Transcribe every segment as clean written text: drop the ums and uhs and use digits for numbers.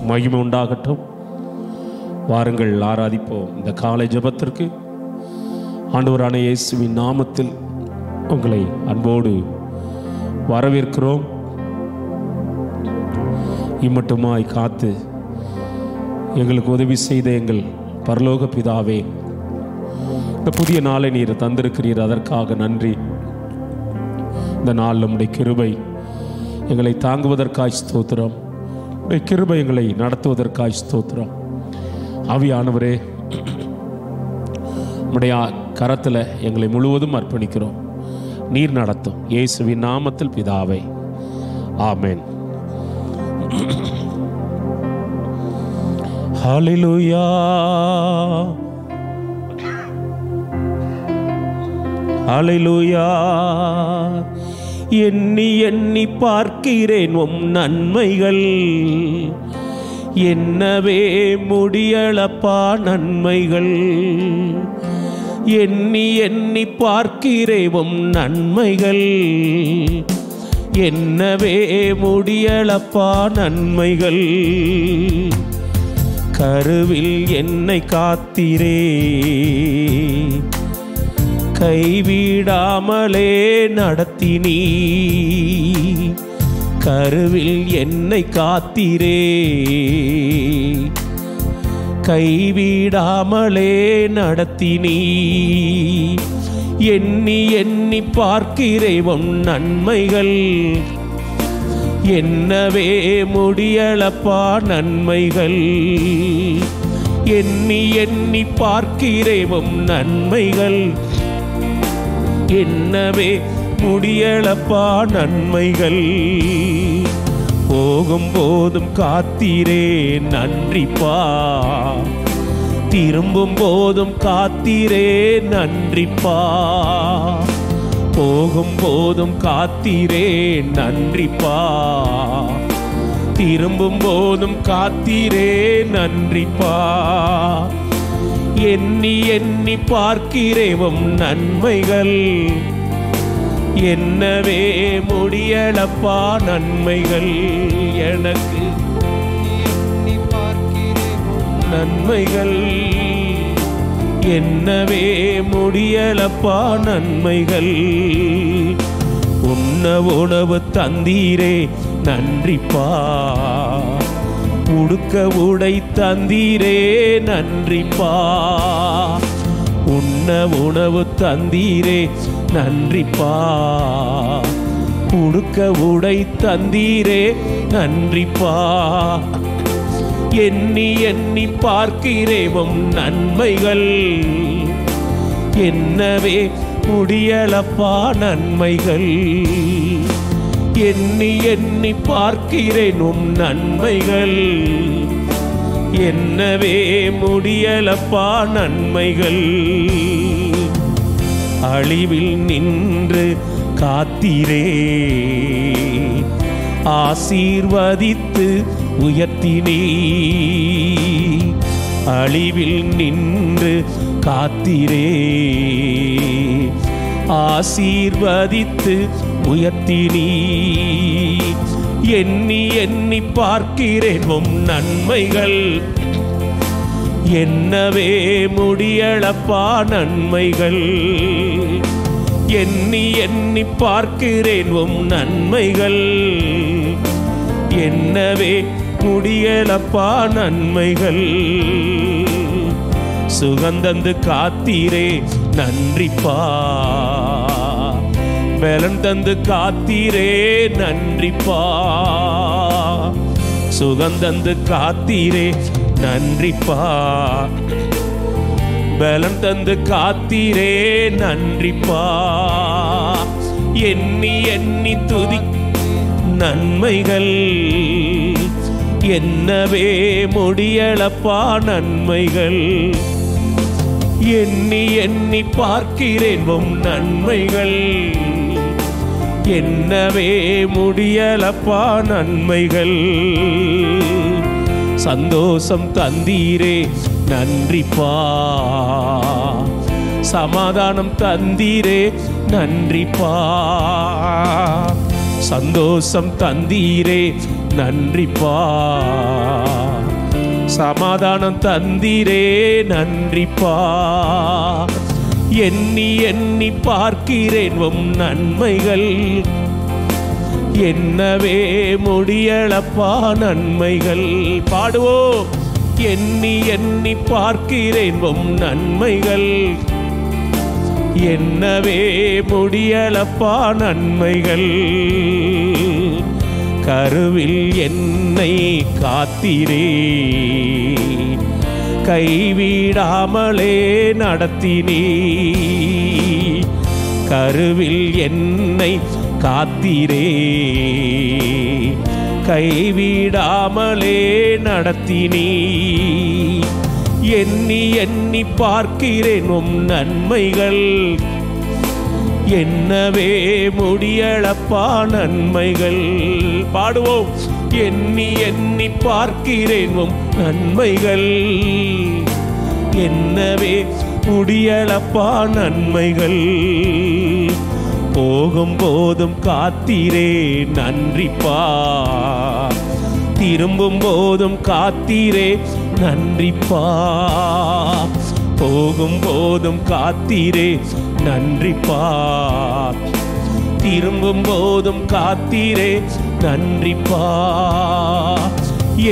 மகிமை உண்டாகட்டும். வாருங்கள் ஆராதிப்போம். இந்த காலை ஜெபத்திற்கு ஆண்டவரான இயேசுவின் நாமத்தில் உங்களை அன்போடு வரவேற்கிறோம். இம்மட்டுமாய் காத்து எங்களுக்கு உதவி செய்த எங்கள் பரலோக பிதாவே, இந்த புதிய நாளை நீர் தந்திருக்கிறீர், அதற்காக நன்றி. இந்த நாள் நம்முடைய கிருபை எங்களை தாங்குவதற்காய் ஸ்தோத்திரம். கிருபை எங்களை நடத்துவதற்காய் ஸ்தோத்திரம். ஆவியானவரே, உம்முடைய கரத்தில் எங்களை முழுவதும் அர்ப்பணிக்கிறோம். நீர் நடத்தும். இயேசுவின் நாமத்தில் பிதாவே, ஆமென். ஹல்லேலூயா, ஹல்லேலூயா. எண்ணி எண்ணி பார்க்கிறேன் உம் நன்மைகள், என்னவே முடியலப்பா நன்மைகள். எண்ணி எண்ணி பார்க்கிறேன் உம் நன்மைகள், என்னவே முடியலப்பா நன்மைகள். கருவில் என்னை காத்தீரே, கைவிடாமலே நடத்தினீ. கருவில் என்னை காத்தீரே, கைவிடாமலே நடத்தினீ. எண்ணி எண்ணி பார்க்கிறேன் உம் நன்மைகள், என்னவே முடியலப்பா நன்மைகள். எண்ணி எண்ணி பார்க்கிறேன் உம் நன்மைகள், என்னவே முடியலப்பா நன்மைகள். போகும் போதும் காத்தீரே நன்றிப்பா, திரும்பும் போதும் காத்தீரே நன்றிப்பா. போகும் போதும் காத்தீரே நன்றிப்பா, திரும்பும் போதும் காத்தீரே நன்றிப்பா. எண்ணி எண்ணி பார்க்கிறேன் உம் நன்மைகள், என்னவே முடியலப்பா நன்மைகள். எனக்கு நன்மைகள், என்னவே முடியலப்பா நன்மைகள். உண்ண உணவு தந்தீரே நன்றிப்பா, உடுக்க உடை தந்தீரே நன்றிப்பா. உண்ண உணவு தந்தீரே நன்றிப்பா, உடுக்க உடை தந்தீரே நன்றிப்பா. எண்ணி எண்ணி பார்க்கிறேன் உம் நன்மைகள், என்னவே முடியலப்பா நன்மைகள். எண்ணி எண்ணி பார்க்கிறேன் உம் நன்மைகள், என்னவே முடியலப்பா நன்மைகள். அழிவில் நின்று காத்தீரே, ஆசீர்வதித்து உயர்த்தினீ. அழிவில் நின்று காத்தீரே, ஆசீர்வதித்து உயர்த்தினீ. எண்ணி எண்ணி பார்க்கிறேன் உம் நன்மைகள், என்னவே முடியலப்பா நன்மைகள். எண்ணி எண்ணி பார்க்கிறேன் உம் நன்மைகள், என்னவே முடியலப்பா நன்மைகள். சுகந்தந்து காத்தீரே நன்றிப்பா, பலன் தந்து காத்தீரே நன்றிப்பா. சுகந்தந்து காத்தீரே நன்றிப்பா, பலன் தந்து காத்தீரே நன்றிப்பா. எண்ணி எண்ணி துதி நன்மைகள், என்னவே முடியலப்பா நன்மைகள். எண்ணி எண்ணி பார்க்கிறேன் உம் நன்மைகள், என்னவே முடியலப்பா நன்மைகள். சந்தோஷம் தந்தீரே நன்றிப்பா, சமாதானம் தந்தீரே நன்றிப்பா. சந்தோஷம் தந்தீரே நன்றிப்பா. சமாதானம் தந்தீரே நன்றிப்பா. எண்ணி எண்ணி பார்க்கிறேன் உம் நன்மைகள், என்னவே முடியலப்பா நன்மைகள். பாடுவோம். எண்ணி எண்ணி பார்க்கிறேன் உம் நன்மைகள், என்னவே முடியலப்பா நன்மைகள். கருவில் என்னை காத்தீரே, கைவிடாமலே நடத்தினீ. கருவில் என்னை காத்தீரே, கைவிடாமலே நடத்தினீ. எண்ணி எண்ணி பார்க்கிறேன் உம் நன்மைகள், என்னவே முடியலப்பா நன்மைகள். பாடுவோம். எண்ணி எண்ணி பார்க்கிறேன் உம் நன்மைகள், என்னவே முடியலப்பா நன்மைகள். போகும் போதும் காத்தீரே நன்றிப்பா, திரும்பும் போதும் காத்தீரே நன்றிப்பா. போகும் போதும் காத்தீரே நன்றிப்பா, திரும்பும் போதும் காத்தீரே நன்றிப்பா.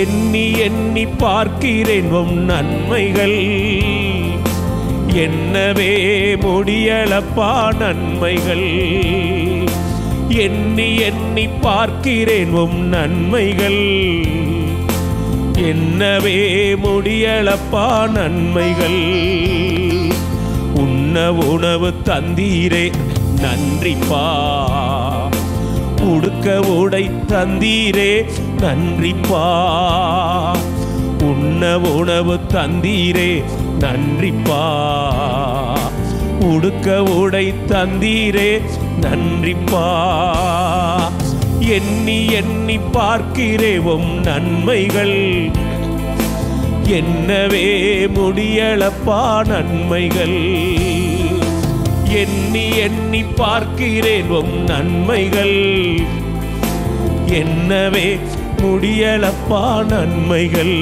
எண்ணி எண்ணி பார்க்கிறேன் உம் நன்மைகள், என்னவே முடியலப்பா நன்மைகள். எண்ணி எண்ணி பார்க்கிறேன் உம் நன்மைகள், என்னவே முடியலப்பா நன்மைகள். உண்ண உணவு தந்தீரே நன்றிப்பா, உடுக்க உடை தந்தீரே நன்றிப்பா. உண்ண உணவு தந்தீரே நன்றிப்பா, உடுக்க உடை தந்தீரே நன்றிப்பா. எண்ணி எண்ணி பார்க்கிறேன் உம் நன்மைகள், என்னவே முடியலப்பா நன்மைகள். எண்ணி எண்ணி பார்க்கிறேன் உம் நன்மைகள், என்னவே முடியலப்பா நன்மைகள்.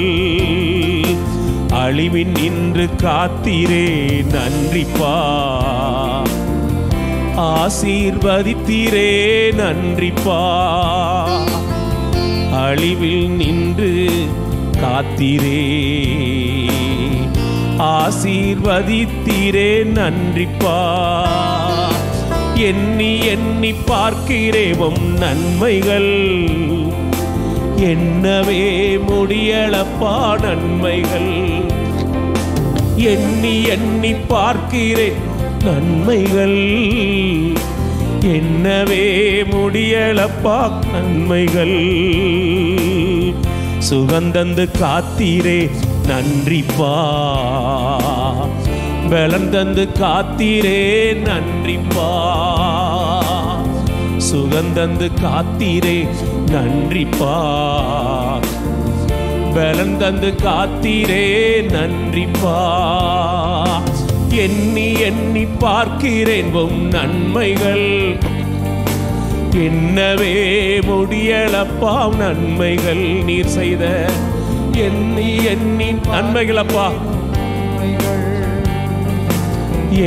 அழிவின் நின்று காத்தீரே நன்றிப்பா, ஆசீர்வதித்தீரே நன்றிப்பா. அழிவில் நின்று காத்தீரே, ஆசீர்வதித்தீரே நன்றிப்பா. எண்ணி எண்ணி பார்க்கிறேன் உம் நன்மைகள், என்னவே முடியலப்பா நன்மைகள். எண்ணி எண்ணி பார்க்கிறேன் நன்மைகள், என்னவே முடியலப்பா நன்மைகள். சுகந்தந்து காத்தீரே நன்றிப்பா, பலன் தந்து காத்தீரே நன்றிப்பா. சுகந்தந்து காத்தீரே நன்றிப்பா, பலன் தந்து காத்தீரே நன்றிப்பா. எண்ணி எண்ணி பார்க்கிறேன் உம் நன்மைகள், என்னவே முடியலப்பா நன்மைகள். நீர் செய்த எண்ணி எண்ணி நன்மைகளப்பா,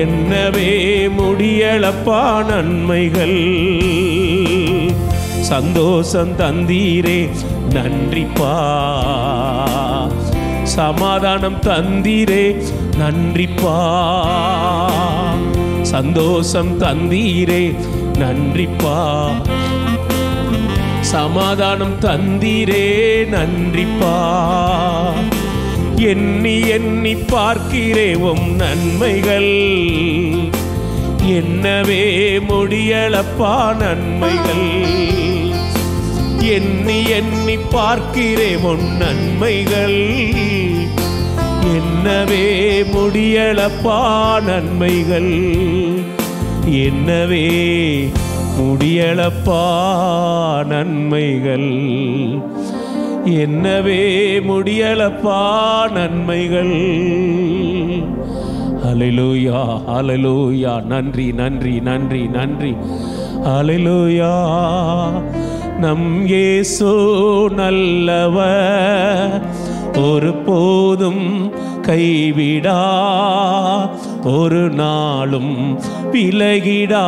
என்னவே முடியலப்பா நன்மைகள். சந்தோஷம் தந்தீரே நன்றிப்பா, சமாதானம் தந்தீரே நன்றிப்பா. சந்தோஷம் தந்தீரே நன்றிப்பா, சமாதானம் தந்தீரே நன்றிப்பா. எண்ணி எண்ணி பார்க்கிறேன் உம் நன்மைகள், என்னவே முடியலப்பா நன்மைகள். எண்ணி எண்ணி பார்க்கிறேன் உன் நன்மைகள், என்னவே முடியலப்பா நன்மைகள். என்னவே முடியலப்பா நன்மைகள், என்னவே முடியலப்பா நன்மைகள். ஹல்லேலூயா, ஹல்லேலூயா. நன்றி, நன்றி, நன்றி, நன்றி. ஹல்லேலூயா. நம் இயேசு நல்லவர், ஒரு போதும் கைவிடா, ஒரு நாளும் விலகிடா.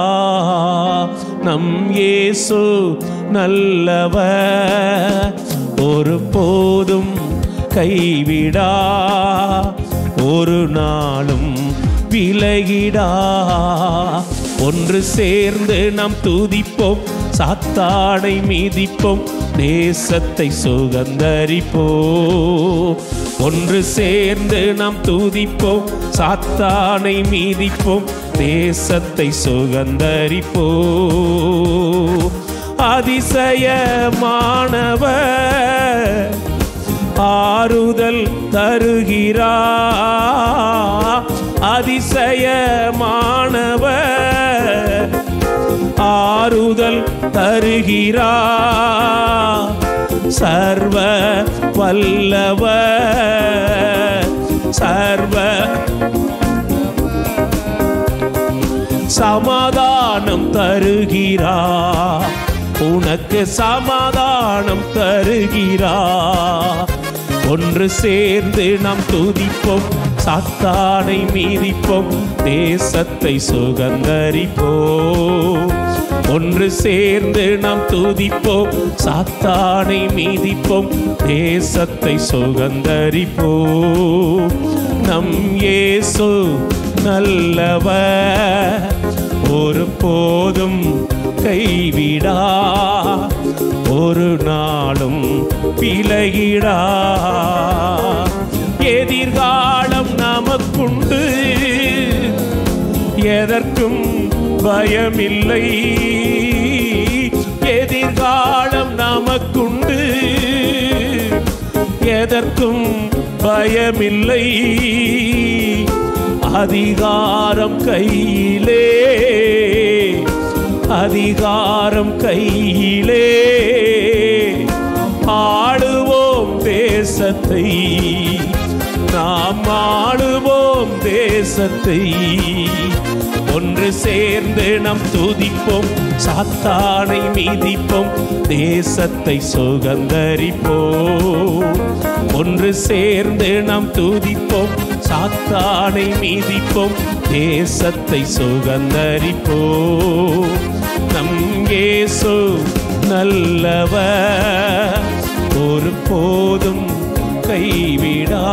நம் இயேசு நல்லவர், ஒரு போதும் கைவிடா, ஒரு நாளும் விலகிடா. ஒன்று சேர்ந்து நாம் துதிப்போம், சாத்தானை மீதிப்போம், தேசத்தை சுகந்தரிப்போம். ஒன்று சேர்ந்து நாம் துதிப்போம், சாத்தானை மீதிப்போம், தேசத்தை சுகந்தரிப்போம். அதிசயமானவர் ஆறுதல் தருகிறார், அதிசயமானவர் ஆறுதல் தருகிறார். சர்வ வல்லவர், சர்வ சமாதானம் தருகிறார், உனக்கு சமாதானம் தருகிறார். ஒன்று சேர்ந்து நாம் துதிப்போம், சாத்தானை மீதிப்போம், தேசத்தை சுகந்தரிப்போம். ஒன்று சேர்ந்து நாம் துதிப்போம், சாத்தானை மீதிப்போம், தேசத்தை சுகந்தரிப்போம். நம் இயேசு நல்லவர், ஒரு போதும் கைவிடா, ஒரு நாளும் விலகிடா. எதிர்காலம் நமக்குண்டு, எதற்கும் பயமில்லை. எதிர்காலம் நமக்குண்டு, எதற்கும் பயமில்லை. அதிகாரம் கையிலே, அதிகாரம் கையிலே, ஆளுவோம் தேசத்தை, நாம் ஆளுவோம் தேசத்தை. ஒன்று சேர்ந்து நாம் துதிப்போம், சாத்தானை மீதிப்போம், தேசத்தை சுகந்தரிப்போம். ஒன்று சேர்ந்து நாம் துதிப்போம், சாத்தானை மீதிப்போம், தேசத்தை சுகந்தரிப்போம். நம் இயேசு நல்லவர், ஒரு போதும் கைவிடா,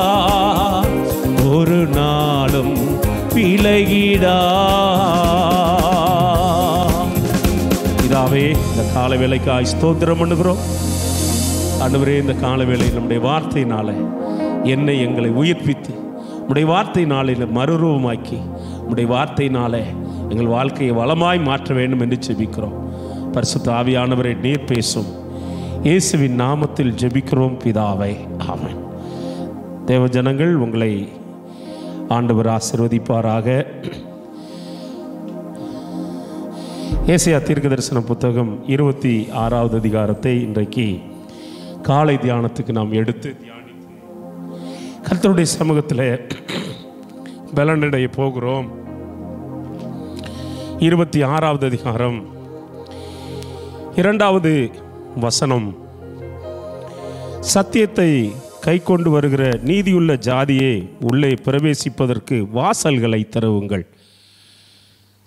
ஒரு நாளும் விலகிடா. இதாவே இந்த கால வேளைக்காய் ஸ்தோத்திரம் பண்ணுகிறோம். ஆண்டவரே, இந்த கால வேளை நம்முடைய வார்த்தையினால என்னை எங்களை உயிர்ப்பித்து, உம்முடைய வார்த்தையினாலே மறுரூபமாக்கி, உம்முடைய வார்த்தையினாலே எங்கள் வாழ்க்கையை வளமாய் மாற்ற வேண்டும் என்று ஜெபிக்கிறோம். பரிசுத்த ஆவியானவரை நீர் பேசும், இயேசுவின் நாமத்தில் ஜெபிக்கிறோம் பிதாவே, ஆமென். தேவ ஜனங்கள், உங்களை ஆண்டவர் ஆசீர்வதிப்பாராக. ஏசாயா தீர்க்கதரிசன புத்தகம் 26வது அதிகாரத்தை இன்றைக்கு காலை தியானத்துக்கு நாம் எடுத்து தியானித்து கர்த்தருடைய சமூகத்தில் பலனடைய போகிறோம். 26வது அதிகாரம் 2வது வசனம், சத்தியத்தை கை கொண்டு வருகிற நீதியுள்ள ஜாதியே உள்ளே பிரவேசிப்பதற்கு வாசல்களை திறவுங்கள்,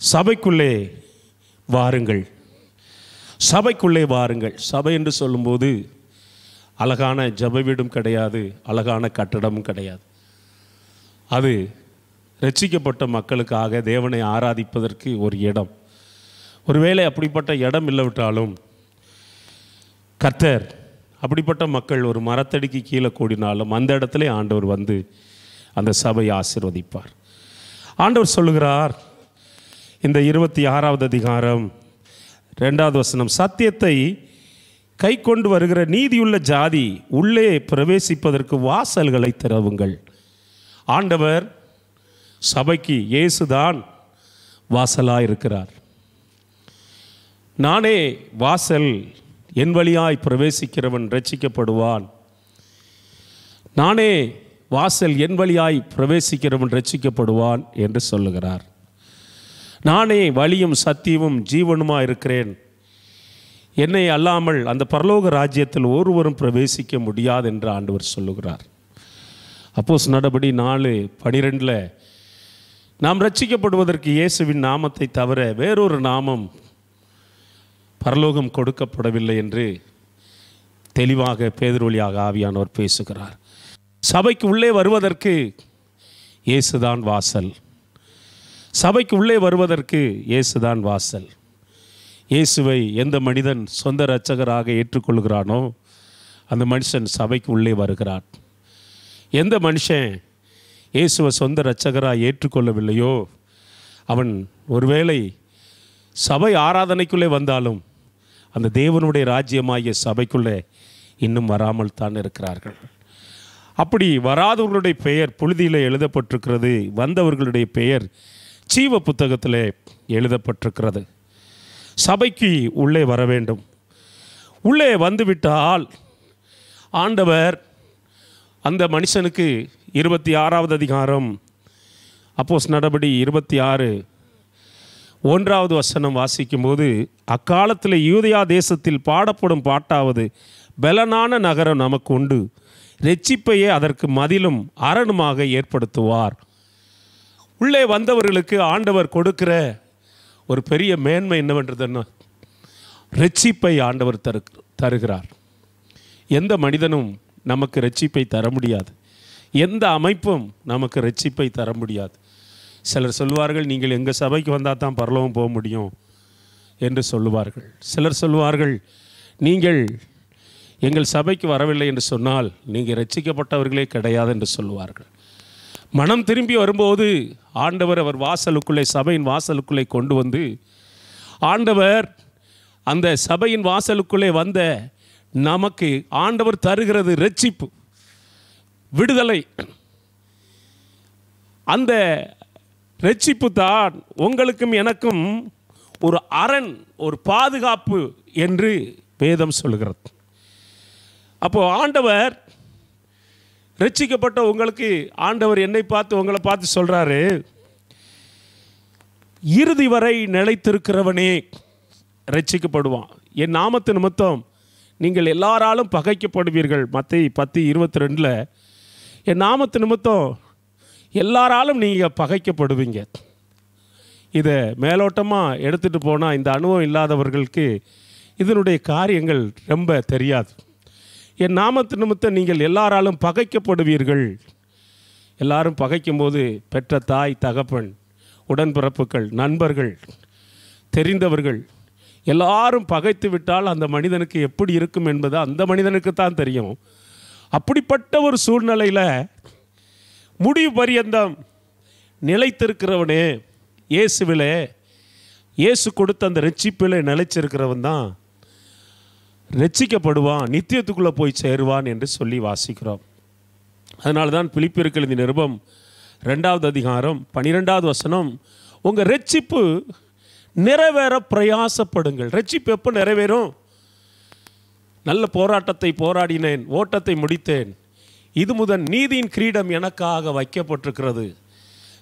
சபைக்குள்ளே வாருங்கள், சபைக்குள்ளே வாருங்கள். சபை என்று சொல்லும்போது அழகான ஜெப வீடும் கிடையாது, அழகான கட்டடமும் கிடையாது. அது ரட்சிக்கப்பட்ட மக்களுக்காக தேவனை ஆராதிப்பதற்கு ஒரு இடம். ஒருவேளை அப்படிப்பட்ட இடம் இல்லாவிட்டாலும் கர்த்தர் அப்படிப்பட்ட மக்கள் ஒரு மரத்தடிக்கு கீழே கூடினாலும் அந்த இடத்துல ஆண்டவர் வந்து அந்த சபையை ஆசீர்வதிப்பார். ஆண்டவர் சொல்லுகிறார் இந்த 26வது அதிகாரம் 2வது வசனம், சத்தியத்தை கை கொண்டு வருகிற நீதியுள்ள ஜாதி உள்ளே பிரவேசிப்பதற்கு வாசல்களை திறவுங்கள். ஆண்டவர் சபைக்கு இயேசுதான் வாசலாய் இருக்கிறார். நானே வாசல், என் வழியாய் பிரவேசிக்கிறவன் ரட்சிக்கப்படுவான். நானே வாசல் என் வழியாய் பிரவேசிக்கிறவன் ரட்சிக்கப்படுவான் என்று சொல்லுகிறார். நானே வழியும் சத்தியமும் ஜீவனுமாக இருக்கிறேன், என்னை அல்லாமல் அந்த பரலோக ராஜ்யத்தில் ஒருவரும் பிரவேசிக்க முடியாது என்று ஆண்டவர் சொல்லுகிறார். அப்போஸ்தலர் நடபடி 4:12 நாம் ரட்சிக்கப்படுவதற்கு இயேசுவின் நாமத்தை தவிர வேறொரு நாமம் பரலோகம் கொடுக்கப்படவில்லை என்று தெளிவாக பேதுரு வழியாக ஆவியானவர் பேசுகிறார். சபைக்கு உள்ளே வருவதற்கு இயேசுதான் வாசல். சபைக்கு உள்ளே வருவதற்கு இயேசுதான் வாசல். இயேசுவை எந்த மனிதன் சொந்த இரட்சகராக ஏற்றுக்கொள்கிறானோ அந்த மனுஷன் சபைக்கு உள்ளே வருகிறான். எந்த மனுஷன் இயேசுவை சொந்த இரட்சகராக ஏற்றுக்கொள்ளவில்லையோ அவன் ஒருவேளை சபை ஆராதனைக்குள்ளே வந்தாலும் அந்த தேவனுடைய ராஜ்யமாகிய சபைக்குள்ளே இன்னும் வராமல் தான் இருக்கிறார்கள். அப்படி வராதவர்களுடைய பெயர் புழுதியில் எழுதப்பட்டிருக்கிறது, வந்தவர்களுடைய பெயர் ஜீவ புத்தகத்தில் எழுதப்பட்டிருக்கிறது. சபைக்கு உள்ளே வர வேண்டும். உள்ளே வந்துவிட்டால் ஆண்டவர் அந்த மனுஷனுக்கு 26வது அதிகாரம் அப்போஸ்தலர் நடபடி 26:1 வாசிக்கும்போது, அக்காலத்தில் யூதேயா தேசத்தில் பாடப்படும் பாட்டாவது, பலனான நகரம் நமக்கு உண்டு, இரட்சிப்பையே அதற்கு மதிலும் அரணுமாக ஏற்படுத்துவார். உள்ளே வந்தவர்களுக்கு ஆண்டவர் கொடுக்கிற ஒரு பெரிய மேன்மை என்னவென்றதுன்னா, இரட்சிப்பை ஆண்டவர் தருகிறார். எந்த மனிதனும் நமக்கு இரட்சிப்பை தர முடியாது, எந்த அமைப்பும் நமக்கு இரட்சிப்பை தர முடியாது. சிலர் சொல்வார்கள், நீங்கள் எங்கள் சபைக்கு வந்தால் தான் பரலோகம் போக முடியும் என்று சொல்லுவார்கள். சிலர் சொல்வார்கள், நீங்கள் எங்கள் சபைக்கு வரவில்லை என்று சொன்னால் நீங்கள் இரட்சிக்கப்பட்டவர்களே கிடையாது என்று சொல்லுவார்கள். மனம் திரும்பி வரும்போது ஆண்டவர் அவர் வாசலுக்குள்ளே, சபையின் வாசலுக்குள்ளே கொண்டு வந்து, ஆண்டவர் அந்த சபையின் வாசலுக்குள்ளே வந்த நமக்கு ஆண்டவர் தருகிறது இரட்சிப்பு, விடுதலை. அந்த இரட்சிப்பு தான் உங்களுக்கும் எனக்கும் ஒரு அரண், ஒரு பாதுகாப்பு என்று வேதம் சொல்கிறது. அப்போ ஆண்டவர் ரட்சிக்கப்பட்ட உங்களுக்கு ஆண்டவர் என்னை பார்த்து உங்களை பார்த்து சொல்கிறாரு, இறுதி வரை நிலைத்திருக்கிறவனே ரட்சிக்கப்படுவான். என் நாமத்து நிமித்தம் நீங்கள் எல்லாராலும் பகைக்கப்படுவீர்கள். மத்தேயு 10:22 என் நாமத்து நிமித்தம் எல்லாராலும் நீங்கள் பகைக்கப்படுவீங்க. இதை மேலோட்டமாக எடுத்துகிட்டு போனால் இந்த அனுபவம் இல்லாதவர்களுக்கு இதனுடைய காரியங்கள் ரொம்ப தெரியாது. என் நாமத்து நிமித்தம் நீங்கள் எல்லாராலும் பகைக்கப்படுவீர்கள். எல்லாரும் பகைக்கும்போது பெற்ற தாய், தகப்பன், உடன்பிறப்புகள், நண்பர்கள், தெரிந்தவர்கள் எல்லாரும் பகைத்து விட்டால் அந்த மனிதனுக்கு எப்படி இருக்கும் என்பது அந்த மனிதனுக்கு தான் தெரியும். அப்படிப்பட்ட ஒரு சூழ்நிலையில் முடிவு பரியந்தம் நிலைத்திருக்கிறவனே இயேசுவிலே, இயேசு கொடுத்த அந்த ரட்சிப்பில் நிலைச்சிருக்கிறவன் தான் ரட்சிக்கப்படுவான், நித்தியத்துக்குள்ளே போய் சேருவான் என்று சொல்லி வாசிக்கிறோம். அதனால தான் பிலிப்பியருக்கு எழுதிய நிருபம் 2வது அதிகாரம் 12 உங்கள் ரட்சிப்பு நிறைவேற பிரயாசப்படுங்கள். ரட்சிப்பு எப்போ நிறைவேறும்? நல்ல போராட்டத்தை போராடினேன், ஓட்டத்தை முடித்தேன், இது முதல் நீதியின் கிரீடம் எனக்காக வைக்கப்பட்டிருக்கிறது.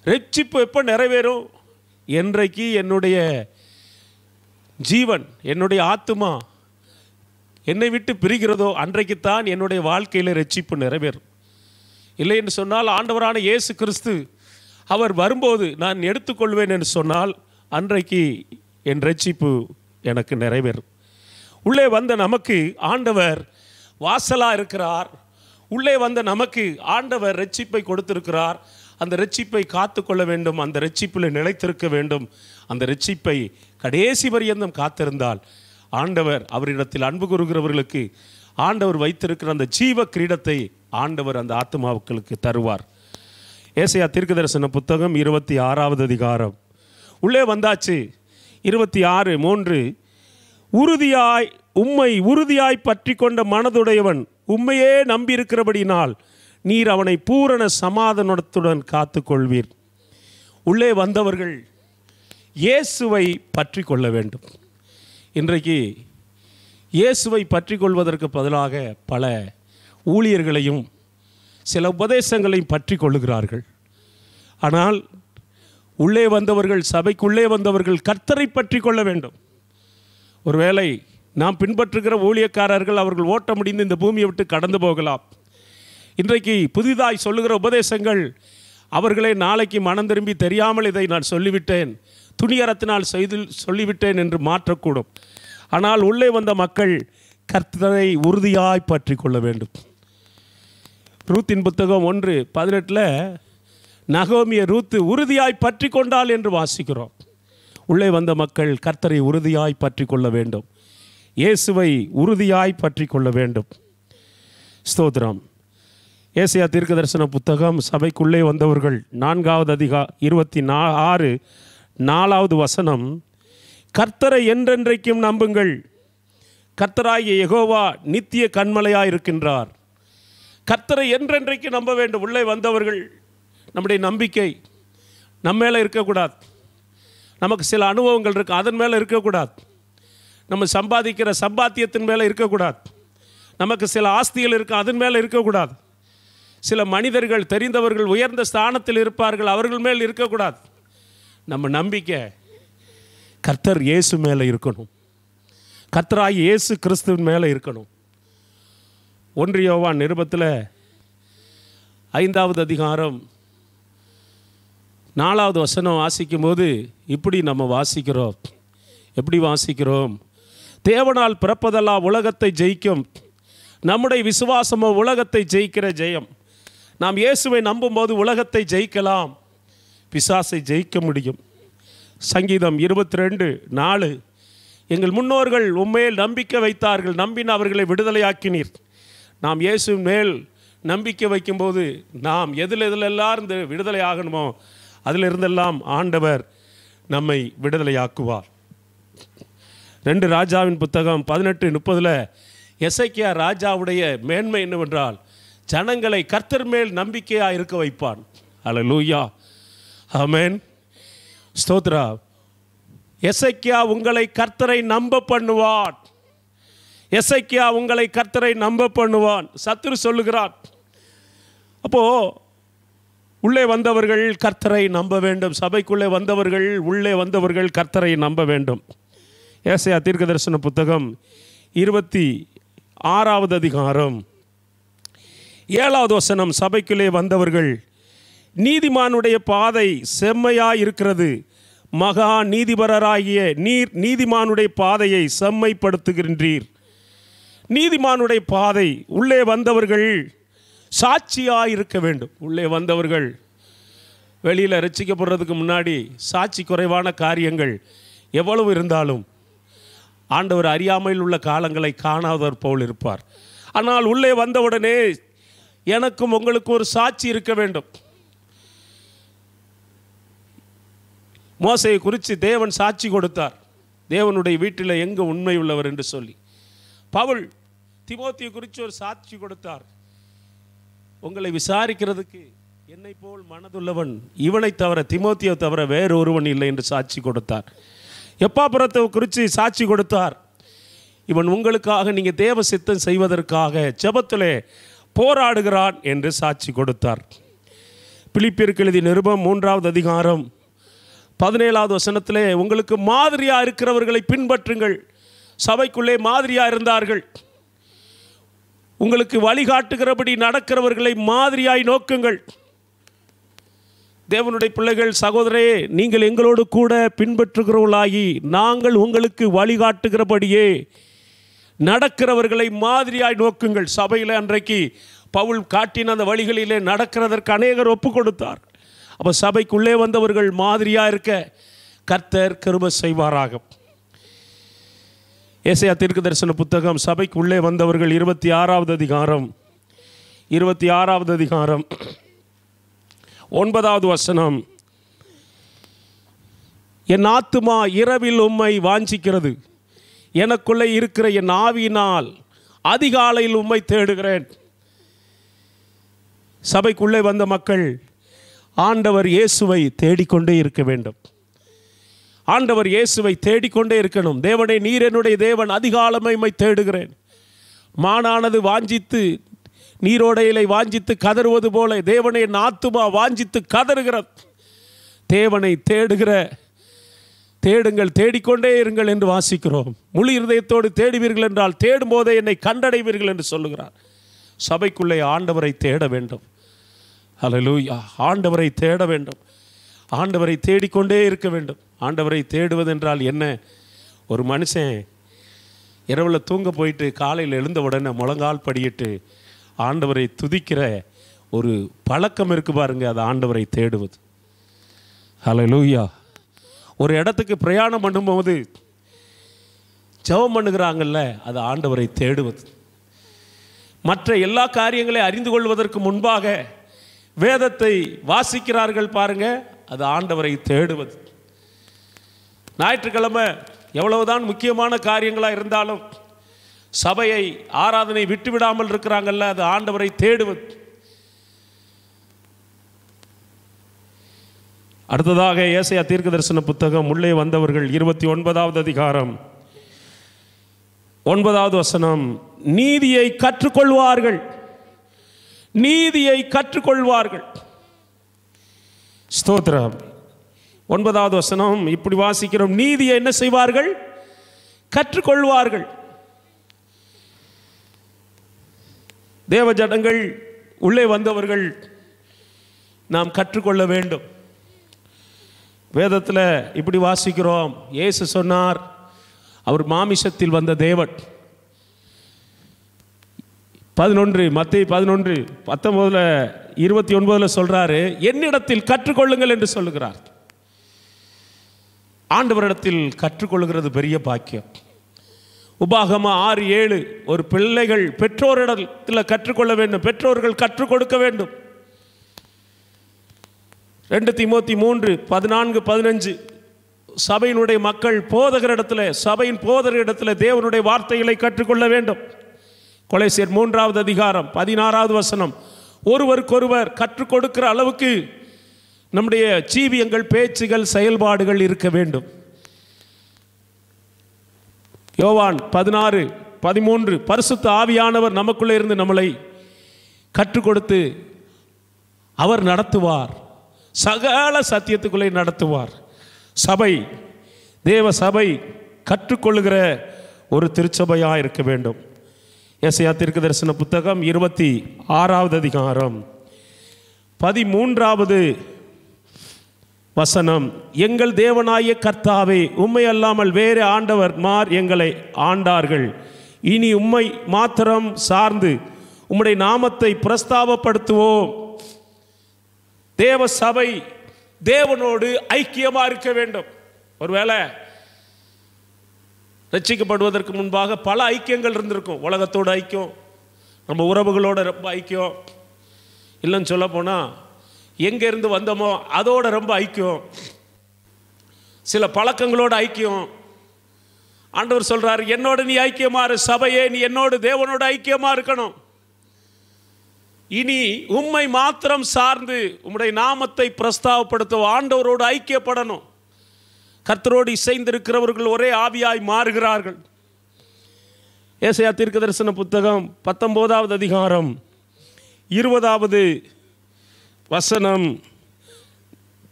ரட்சிப்பு எப்போ நிறைவேறும்? என்றைக்கு என்னுடைய ஜீவன், என்னுடைய ஆத்துமா என்னை விட்டு பிரிகிறதோ அன்றைக்குத்தான் என்னுடைய வாழ்க்கையில் ரட்சிப்பு நிறைவேறும். இல்லை என்று சொன்னால், ஆண்டவரான இயேசு கிறிஸ்து அவர் வரும்போது நான் எடுத்துக்கொள்வேன் என்று சொன்னால் அன்றைக்கு என் ரட்சிப்பு எனக்கு நிறைவேறும். உள்ளே வந்த நமக்கு ஆண்டவர் வாசலாக இருக்கிறார். உள்ளே வந்த நமக்கு ஆண்டவர் ரட்சிப்பை கொடுத்திருக்கிறார். அந்த ரட்சிப்பை காத்து கொள்ள வேண்டும், அந்த ரட்சிப்பில் நிலைத்திருக்க வேண்டும். அந்த ரட்சிப்பை கடைசி பரியந்தம் காத்திருந்தால் ஆண்டவர் அவரிடத்தில் அன்பு கூறுகிறவர்களுக்கு ஆண்டவர் வைத்திருக்கிற அந்த ஜீவ கிரீடத்தை ஆண்டவர் அந்த ஆத்துமாவுக்களுக்கு தருவார். ஏசாயா தீர்க்கதரிசன புத்தகம் 26வது அதிகாரம் உள்ளே வந்தாச்சு. 26:3 உறுதியாய் பற்றி கொண்ட மனதுடையவன் உம்மையே நம்பியிருக்கிறபடினால் நீர் அவனை பூரண சமாதானத்துடன் காத்து கொள்வீர். உள்ளே வந்தவர்கள் இயேசுவை பற்றி கொள்ள வேண்டும். இன்றைக்கு இயேசுவை பற்றி கொள்வதற்கு பதிலாக பல ஊழியர்களையும் சில உபதேசங்களையும் பற்றி கொள்ளுகிறார்கள். ஆனால் உள்ளே வந்தவர்கள், சபைக்குள்ளே வந்தவர்கள் கர்த்தரை பற்றி கொள்ள வேண்டும். ஒருவேளை நாம் பின்பற்றுகிற ஊழியக்காரர்கள் அவர்கள் ஓட்ட முடிந்து இந்த பூமியை விட்டு கடந்து போகலாம். இன்றைக்கு புதிதாய் சொல்லுகிற உபதேசங்கள் அவர்களே நாளைக்கு மனம் திரும்பி தெரியாமல் இதை நான் சொல்லிவிட்டேன், துணியரத்தினால் சொல்லிவிட்டேன் என்று மாற்றக்கூடும். ஆனால் உள்ளே வந்த மக்கள் கர்த்தரை உறுதியாய் பற்றி கொள்ள வேண்டும். ரூத்தின் புத்தகம் 1:18 நகோமியை ரூத்து உறுதியாய் பற்றி கொண்டாள் என்று வாசிக்கிறோம். உள்ளே வந்த மக்கள் கர்த்தரை உறுதியாய் பற்றி கொள்ள வேண்டும். இயேசுவை உறுதியாய் பற்றி கொள்ள வேண்டும். ஸ்தோத்திரம். ஏசாயா தீர்க்கதரிசன புத்தகம் சபைக்குள்ளே வந்தவர்கள் 4:26 4வது வசனம், கர்த்தரை என்றென்றைக்கும் நம்புங்கள், கர்த்தராகிய யெகோவா நித்திய கண்மலையாய் இருக்கின்றார். கர்த்தரை என்றென்றைக்கு நம்ப வேண்டும். உள்ளே வந்தவர்கள் நம்முடைய நம்பிக்கை நம்ம மேலே இருக்கக்கூடாது. நமக்கு சில அனுபவங்கள் இருக்குது, அதன் மேலே இருக்கக்கூடாது. நம்ம சம்பாதிக்கிற சம்பாத்தியத்தின் மேலே இருக்கக்கூடாது. நமக்கு சில ஆஸ்திகள் இருக்குது, அதன் மேலே இருக்கக்கூடாது. சில மனிதர்கள், தெரிந்தவர்கள், உயர்ந்த ஸ்தானத்தில் இருப்பார்கள், அவர்கள் மேல் இருக்கக்கூடாது. நம்ம நம்பிக்கை கர்த்தர் இயேசு மேலே இருக்கணும். கர்த்தராகிய இயேசு கிறிஸ்துவின் மேலே இருக்கணும். 1 யோவான் நிருபத்தில் 5வது அதிகாரம் 4வது வசனம் வாசிக்கும் போது இப்படி நம்ம வாசிக்கிறோம். எப்படி வாசிக்கிறோம்? தேவனால் பிறப்பதெல்லாம் உலகத்தை ஜெயிக்கும், நம்முடைய விசுவாசமோ உலகத்தை ஜெயிக்கிற ஜெயம். நாம் இயேசுவை நம்பும்போது உலகத்தை ஜெயிக்கலாம், பிசாசை ஜெயிக்க முடியும். சங்கீதம் 22:4 எங்கள் முன்னோர்கள் உம்மேல் நம்பிக்கை வைத்தார்கள், நம்பின அவர்களை விடுதலையாக்கினீர். நாம் இயேசுவின் மேல் நம்பிக்கை வைக்கும்போது நாம் எதிலெல்லாம் இருந்து விடுதலை ஆகணுமோ அதிலிருந்தெல்லாம் ஆண்டவர் நம்மை விடுதலையாக்குவார். 2 ராஜாவின் புத்தகம் 18:30 எசேக்கியா ராஜாவுடைய மேன்மை என்னவென்றால் ஜனங்களை கர்த்தர் மேல் நம்பிக்கையாக இருக்க வைப்பான். அல்லேலூயா, ஆமென், ஸ்தோத்ரா. எசேக்கியா உங்களை கர்த்தரை நம்ப பண்ணுவான். எசேக்கியா உங்களை கர்த்தரை நம்ப பண்ணுவான். சத்துரு சொல்லுகிறான். அப்போது உள்ளே வந்தவர்கள் கர்த்தரை நம்ப வேண்டும். சபைக்குள்ளே வந்தவர்கள், உள்ளே வந்தவர்கள் கர்த்தரை நம்ப வேண்டும். ஏசாயா தீர்க்கதரிசன புத்தகம் 26வது அதிகாரம் 7வது வசனம், சபைக்குள்ளே வந்தவர்கள் நீதிமானுடைய பாதை செம்மையாய் இருக்கிறது, மகா நீதிபரராகிய நீர் நீதிமானுடைய பாதையை செம்மைப்படுத்துகின்றீர். நீதிமானுடைய பாதை, உள்ளே வந்தவர்கள் சாட்சியாக இருக்க வேண்டும். உள்ளே வந்தவர்கள் வெளியில் ரட்சிக்கப்படுறதுக்கு முன்னாடி சாட்சி குறைவான காரியங்கள் எவ்வளவு இருந்தாலும் ஆண்டவர் அறியாமையில் உள்ள காலங்களை காணாதவர் போல் இருப்பார். ஆனால் உள்ளே வந்தவுடனே எனக்கும் உங்களுக்கு ஒரு சாட்சி இருக்க வேண்டும். மோசையை குறித்து தேவன் சாட்சி கொடுத்தார், தேவனுடைய வீட்டில் எங்கே உண்மை உள்ளவர் என்று சொல்லி. பவுல் தீமோத்தேயை குறித்து ஒரு சாட்சி கொடுத்தார், உங்களை விசாரிக்கிறதுக்கு என்னை போல் மனதுள்ளவன் இவனை தவிர, தீமோத்தேயை தவிர வேறு ஒருவன் இல்லை என்று சாட்சி கொடுத்தார். எப்பாபுரத்தை குறித்து சாட்சி கொடுத்தார், இவன் உங்களுக்காக நீங்கள் தேவ சித்தம் செய்வதற்காக ஜெபத்திலே போராடுகிறான் என்று சாட்சி கொடுத்தார். பிலிப்பியருக்கு எழுதிய நிருபம் 3வது அதிகாரம் 17வது வசனத்திலே உங்களுக்கு மாதிரியாக இருக்கிறவர்களை பின்பற்றுங்கள். சபைக்குள்ளே மாதிரியாக இருந்தார்கள். உங்களுக்கு வழிகாட்டுகிறபடி நடக்கிறவர்களை மாதிரியாய் நோக்குங்கள். தேவனுடைய பிள்ளைகள், சகோதரே, நீங்கள் எங்களோடு கூட பின்பற்றுகிறவர்களாகி நாங்கள் உங்களுக்கு வழிகாட்டுகிறபடியே நடக்கிறவர்களை மாதிரியாய் நோக்குங்கள். சபையில் அன்றைக்கு பவுல் காட்டின அந்த வழிகளிலே நடக்கிறதற்கு அநேகர் ஒப்பு கொடுத்தார். அப்போ சபைக்குள்ளே வந்தவர்கள் மாதிரியாக இருக்க கர்த்தர் கிருபை செய்வாராக. ஏசாயா தீர்க்கதரிசன புத்தகம் சபைக்குள்ளே வந்தவர்கள் 26வது அதிகாரம் 9வது வசனம், என் ஆத்துமா இரவில் உம்மை வாஞ்சிக்கிறது, எனக்குள்ளே இருக்கிற என் ஆவியினால் அதிகாலையில் உம்மை தேடுகிறேன். சபைக்குள்ளே வந்த மக்கள் ஆண்டவர் இயேசுவை தேடிக்கொண்டே இருக்க வேண்டும். ஆண்டவர் இயேசுவை தேடிக்கொண்டே இருக்கணும். தேவனே, நீர் என்னுடைய தேவன், அதிகாலமே உம்மை தேடுகிறேன். மானானது வாஞ்சித்து நீரோடையிலே வாஞ்சித்து கதறுவது போல தேவனை என் ஆத்துமா வாஞ்சித்து கதறுகிறது. தேவனை தேடுங்கள், தேடிக்கொண்டே இருங்கள் என்று வாசிக்கிறோம். முழு இருதயத்தோடு தேடுவீர்கள் என்றால் தேடும் போதே என்னை கண்டடைவீர்கள் என்று சொல்லுகிறார். சபைக்குள்ளே ஆண்டவரை தேட வேண்டும். ஹல்லேலூயா. ஆண்டவரை தேட வேண்டும். ஆண்டவரை தேடிக்கொண்டே இருக்க வேண்டும். ஆண்டவரை தேடுவதென்றால் என்ன? ஒரு மனுஷன் இரவில் தூங்க போயிட்டு காலையில் எழுந்த உடனே முழங்கால் படியிட்டு ஆண்டவரை துதிக்கிற ஒரு பழக்கம் இருக்கு பாருங்க, அது ஆண்டவரை தேடுவது. ஹல்லேலூயா. ஒரு இடத்துக்கு பிரயாணம் பண்ணும்போது ஜெபம் பண்ணுகிறாங்கல்ல, அது ஆண்டவரை தேடுவது. மற்ற எல்லா காரியங்களையும் அறிந்து கொள்வதற்கு முன்பாக வேதத்தை வாசிக்கிறார்கள் பாருங்க, அது ஆண்டவரை தேடுவது. ஞாயிற்றுக்கிழமை எவ்வளவுதான் முக்கியமான காரியங்களாக இருந்தாலும் சபையை ஆராதனை விட்டுவிடாமல் இருக்கிறாங்கல்ல, அது ஆண்டவரை தேடுவது. அடுத்ததாக ஏசாயா தீர்க்கதரிசன புத்தகம் உள்ளே வந்தவர்கள் 29வது அதிகாரம் 9வது வசனம். நீதியை கற்றுக்கொள்வார்கள், நீதியை கற்றுக்கொள்வார்கள். ஸ்தோத்திரம். 9வது வசனம் இப்படி வாசிக்கிறோம், நீதியை என்ன செய்வார்கள்? கற்றுக்கொள்வார்கள். தேவ ஜனங்கள் உள்ளே வந்தவர்கள் நாம் கற்றுக்கொள்ள வேண்டும். வேதத்தில் இப்படி வாசிக்கிறோம், இயேசு சொன்னார், அவர் மாமிசத்தில் வந்த தேவன். 11 மத்தேயு 11:19 29 சொல்றாரு, என்னிடத்தில் கற்றுக்கொள்ளுங்கள் என்று சொல்லுகிறார். ஆண்டவரிடத்தில் கற்றுக்கொள்ளுகிறது பெரிய பாக்கியம். உபாகமம் 6:7 ஒரு பிள்ளைகள் பெற்றோரிடத்தில் கற்றுக்கொள்ள வேண்டும், பெற்றோர்கள் கற்றுக் கொடுக்க வேண்டும். 2 தீமோத்தி 3:14-15 சபையினுடைய மக்கள் போதகரிடத்தில், சபையின் போதகரிடத்தில் தேவனுடைய வார்த்தைகளை கற்றுக்கொள்ள வேண்டும். கொலைசியர் 3வது அதிகாரம் 16வது வசனம், ஒருவருக்கொருவர் கற்றுக் கொடுக்கிற அளவுக்கு நம்முடைய ஜீவியங்கள், பேச்சுகள், செயல்பாடுகள் இருக்க வேண்டும். யோவான் 16:13 பரிசுத்த ஆவியானவர் நமக்குள்ளே இருந்து நம்மளை கற்றுக் கொடுத்து அவர் நடத்துவார், சகல சத்தியத்துக்குள்ளே நடத்துவார். சபை, தேவ சபை கற்றுக்கொள்ளுகிற ஒரு திருச்சபையாக இருக்க வேண்டும். ஏசாயா தீர்க்கதரிசன புத்தகம் 26வது அதிகாரம் 13வது வசனம், எங்கள் தேவனாய கர்த்தாவே, உம்மை அல்லாமல் வேறு ஆண்டவர் மார் எங்களை ஆண்டார்கள். இனி உம்மை மாத்திரம் சார்ந்து உம்முடைய நாமத்தை பிரஸ்தாபப்படுத்துவோம். தேவ சபை தேவனோடு ஐக்கியமா இருக்க வேண்டும். ஒருவேளை ரட்சிக்கப்படுவதற்கு முன்பாக பல ஐக்கியங்கள் இருந்திருக்கும். உலகத்தோடு ஐக்கியம், நம்ம உறவுகளோட ரொம்ப ஐக்கியம், இல்லைன்னு சொல்ல போனால் எங்கேருந்து வந்தோமோ அதோட ரொம்ப ஐக்கியம், சில பழக்கங்களோட ஐக்கியம். ஆண்டவர் சொல்றாரு, என்னோட நீ ஐக்கியமா இரு, சபையே நீ என்னோடு தேவனோட ஐக்கியமா இருக்கணும். இனி உம்மை மாத்திரம் சார்ந்து உம்முடைய நாமத்தை பிரஸ்தாபப்படுத்த ஆண்டவரோடு ஐக்கியப்படணும். கர்த்தரோடு இசைந்திருக்கிறவர்கள் ஒரே ஆவியாய் மாறுகிறார்கள். ஏசாயா தீர்க்கதரிசன புத்தகம் 19வது அதிகாரம் 20வது வசனம்,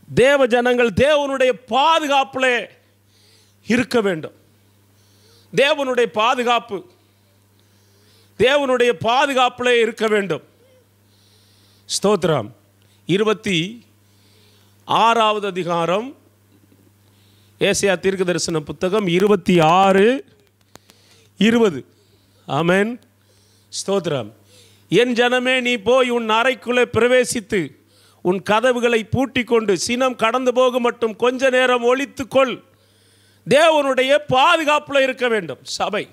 தேவ ஜனங்கள் தேவனுடைய பாதுகாப்பிலே இருக்க வேண்டும். தேவனுடைய பாதுகாப்பு, தேவனுடைய பாதுகாப்பிலே இருக்க வேண்டும். ஸ்தோத்திரம். 26வது அதிகாரம் ஏசாயா தீர்க்கதரிசன புத்தகம் 26:20. ஆமென். ஸ்தோத்திரம். என் ஜனமே, நீ போய் உன் அறைக்குள்ளே பிரவேசித்து உன் கதவுகளை பூட்டிக்கொண்டு சினம் கடந்து போக மட்டும் கொஞ்ச நேரம் ஒளித்துக்கொள். தேவனுடைய பாதுகாப்பில் இருக்க வேண்டும். சபை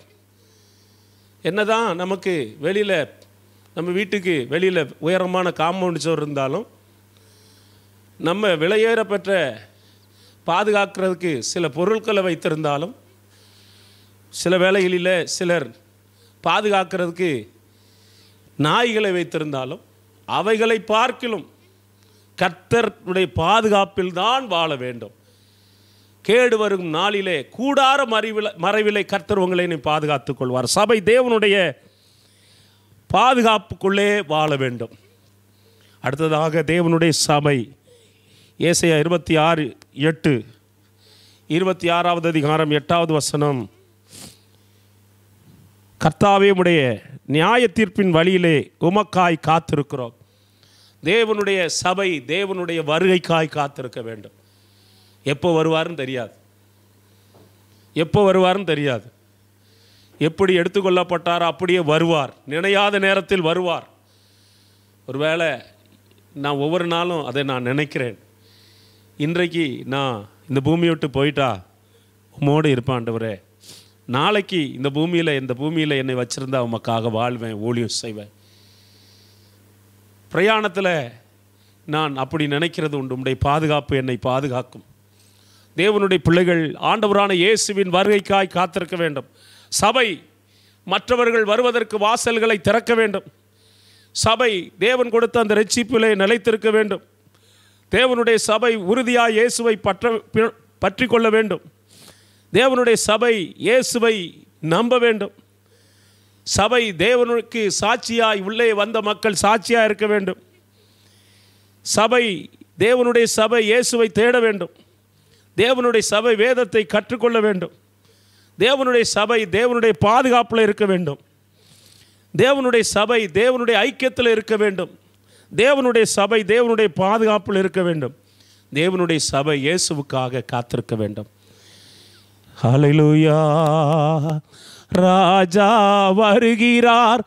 என்னதான் நமக்கு வெளியில், நம்ம வீட்டுக்கு வெளியில் உயரமான காம்பவுண்ட் சுவர் இருந்தாலும், நம்ம விலையேற பெற்ற பாதுகாக்கிறதுக்கு சில பொருட்களை வைத்திருந்தாலும், சில வேளைகளில் சிலர் பாதுகாக்கிறதுக்கு நாய்களை வைத்திருந்தாலும், அவைகளை பார்க்கிலும் கர்த்தருடைய பாதுகாப்பில் தான் வாழ வேண்டும். கேடு வரும் நாளிலே கூடார மறைவிலை கர்த்தர் உங்களை பாதுகாத்துக் கொள்வார். சபை தேவனுடைய பாதுகாப்புக்குள்ளே வாழ வேண்டும். அடுத்ததாக தேவனுடைய சபை. ஏசாயா 26:8, 26வது அதிகாரம் 8வது வசனம். கர்த்தாவே உம்முடைய நியாய தீர்ப்பின் வழியிலே உமக்காய் காத்திருக்கிறோம். தேவனுடைய சபை தேவனுடைய வருகைக்காய் காத்திருக்க வேண்டும். எப்போ வருவார்னு தெரியாது, எப்போ வருவார்னு தெரியாது. எப்படி எடுத்துக்கொள்ளப்பட்டாரோ அப்படியே வருவார். நினையாத நேரத்தில் வருவார். ஒருவேளை நான் ஒவ்வொரு நாளும் அதை நான் நினைக்கிறேன். இன்றைக்கு நான் இந்த பூமியை விட்டு போயிட்டா உம்மோடு இருப்பேன் ஆண்டவரே. நாளைக்கு இந்த பூமியில் என்னை வச்சுருந்தா உமக்காக வாழ்வேன், ஊழியம் செய்வேன். பிரயாணத்தில் நான் அப்படி நினைக்கிறது உண்டு. உம்முடைய பாதுகாப்பு என்னை பாதுகாக்கும். தேவனுடைய பிள்ளைகள் ஆண்டவரான இயேசுவின் வருகைக்காய் காத்திருக்க வேண்டும். சபை மற்றவர்கள் வருவதற்கு வாசல்களை திறக்க வேண்டும். சபை தேவன் கொடுத்த அந்த இரட்சிப்பிலே நிலைத்திருக்க வேண்டும். தேவனுடைய சபை உறுதியாக இயேசுவை பற்றி கொள்ள வேண்டும். தேவனுடைய சபை இயேசுவை நம்ப வேண்டும். சபை தேவனுக்கு சாட்சியாய் உள்ளே வந்த மக்கள் சாட்சியாக இருக்க வேண்டும். சபை தேவனுடைய சபை இயேசுவை தேட வேண்டும். தேவனுடைய சபை வேதத்தை கற்றுக்கொள்ள வேண்டும். தேவனுடைய சபை தேவனுடைய பாதுகாப்பில் இருக்க வேண்டும். தேவனுடைய சபை தேவனுடைய ஐக்கியத்தில் இருக்க வேண்டும். தேவனுடைய சபை தேவனுடைய பாதுகாப்பில் இருக்க வேண்டும். தேவனுடைய சபை இயேசுவுக்காக காத்திருக்க வேண்டும். ஹல்லேலூயா. ராஜா வருகிறார்,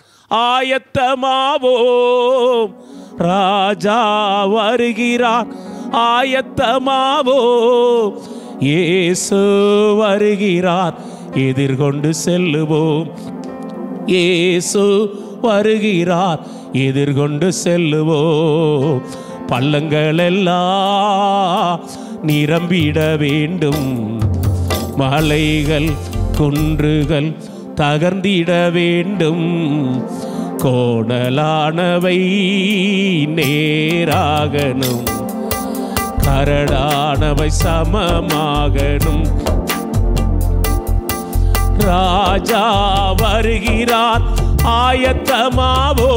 ஆயத்தமாவோம். ராஜா வருகிறார், ஆயத்தமாவோம். இயேசு வருகிறார், எதிர்கொண்டு செல்லுவோம். இயேசு வருகிறார், எதிர்கொண்டு செல்லுவோம். பள்ளங்கள் எல்லாம் நிரம்பிட வேண்டும். மலைகள் குன்றுகள் தகர்ந்திட வேண்டும். கோணலானவை நேராகணும், கரடானவை சமமாகணும். ராஜா வருகிறார், ஆயத்தமாவோம்.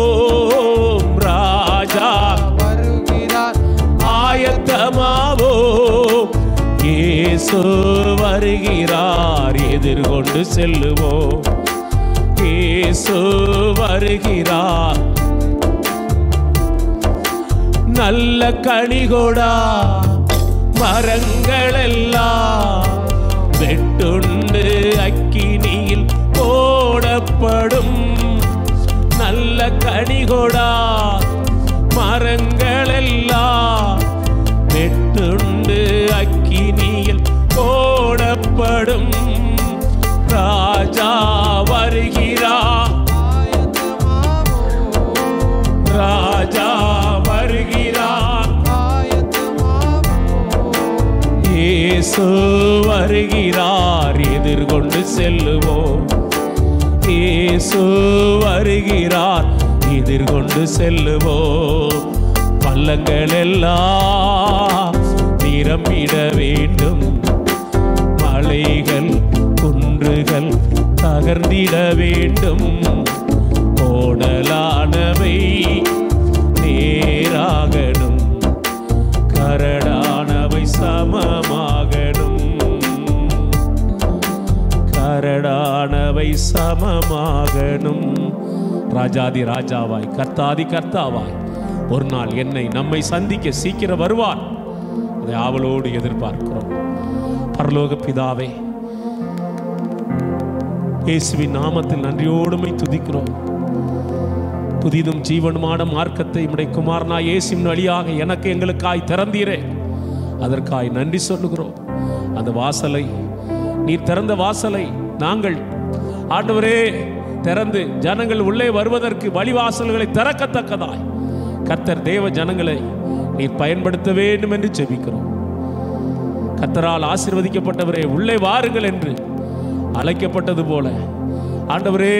ராஜா வருகிறார், ஆயத்தமாவோம். இயேசு வருகிறார், எதிர்கொண்டு செல்லுவோம். இயேசு வருகிறார். நல்ல கனிகொடா மரங்கள் எல்லாம் வெட்டுண்டு அக்கினியில் போடப்படும். நல்ல கனிகொடா மரங்கள் எல்லாம் வெட்டுண்டு அக்கினியில் போடப்படும். ராஜா வருகிறார், ராஜா வருகிறார். இயேசு வருகிறார், எதிர்கொண்டு செல்லுவோம். இயேசு வருகிறார், எதிர்கொண்டு செல்லுவோம். பள்ளங்கள் எல்லாம் நிரம்பிட வேண்டும். மலைகள் குன்றுகள் தகர்ந்திட வேண்டும். கோணலானவை நேராகணும், கரடானவை சமமாகணும். கரடானவை சமமாகணும். ராஜாதி ராஜாவாய் கர்த்தாதி கர்த்தாவாய் ஒரு நாள் நம்மை சந்திக்க சீக்கிரம் வருவார். அதை ஆவலோடு எதிர்பார்க்கிறோம். பரலோக பிதாவே, இயேசுவின் நாமத்தில் நன்றியோடுமை துதிக்கிறோம். புதிதும் ஜீவனுமான மார்க்கத்தை உம்முடைய குமாரனா இயேசுவின் வழியாக எனக்கு எங்களுக்காய் திறந்தீரே, அதற்காய் நன்றி சொல்லுகிறோம். அந்த வாசலை, நீர் திறந்த வாசலை நாங்கள் ஆண்டவரே திறந்து ஜனங்கள் உள்ளே வருவதற்கு வழிவாசல்களை திறக்கத்தக்கதாய் கர்த்தர் தேவ ஜனங்களை நீர் பயன்படுத்த வேண்டும் என்று ஜெபிக்கிறோம். கர்த்தரால் ஆசீர்வதிக்கப்பட்டவரே உள்ளே வாருங்கள் என்று அழைக்கப்பட்டது போல ஆண்டவரே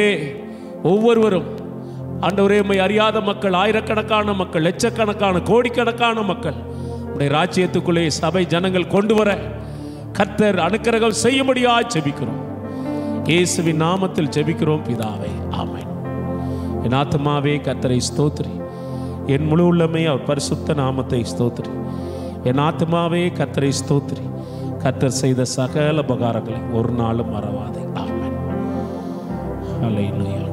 ஒவ்வொருவரும் ஆண்டவரே உம்மை அறியாத மக்கள், ஆயிரக்கணக்கான மக்கள், லட்சக்கணக்கான கோடிக்கணக்கான மக்கள் உம்முடைய ராஜ்யத்துக்குள்ளே சபை ஜனங்கள் கொண்டு வர கர்த்தர் அனுக்கிரகம் செய்யும்படியாய் ஜெபிக்கிறோம். இயேசுவின் நாமத்தில் ஜெபிக்கிறோம் பிதாவே, ஆமென். என் ஆத்துமாவே கர்த்தரை ஸ்தோத்திரி, என் முழு உள்ளமே அவர் பரிசுத்த நாமத்தை ஸ்தோத்திரி. என் ஆத்துமாவே கர்த்தரை ஸ்தோத்திரி, கர்த்தர் செய்த சகல உபகாரங்களை ஒரு நாளும் மறவாதே. ஆமென். ஹல்லேலூயா.